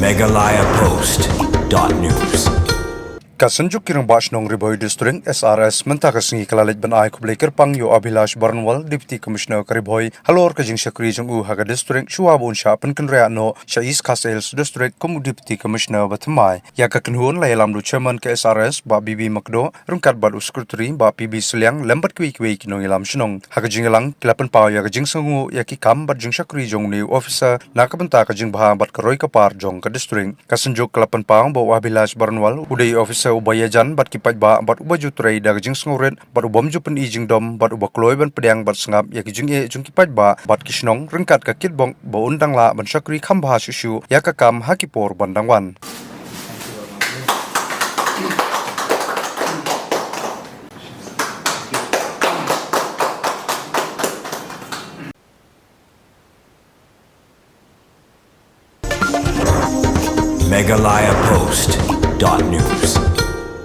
MeghalayaPost.news. Kasanjuk kirang Bashnong Ri Bhoi District SRS mentakasngi kalalit banai khublei kerpang yo Abhilash Barnwal Deputy Commissioner Ri Bhoi halor kajing syakri jong haga district shuwa bon sha penkenrea no sha East Castles District kum Deputy Commissioner Batamai ya ka kenhuon layalam du chairman ke SRS ba BB Makdo rungkat bad secretary ba PB Seliang lembat kwi kinong ilam shnong haga jingalang kilapan pa ya kajing sangu ya ki kam bad jing syakri jong ni officer na kabenta kajing baha bad karoi kapar jong ka district kasanjuk kilapan pa ba Abhilash Barnwal udai officer ubaya jan bat kipat ba bat ubaju tray da jing sngoret bat ubam jupen i jing dom bat ubak loi ban pedang bat sngap ya kijing e jung kipat ba bat kisnong rengkat ka kitbong ba undang la ban syakri khamba susu ya ka kam hakipor bandangwan MeghalayaPost.news.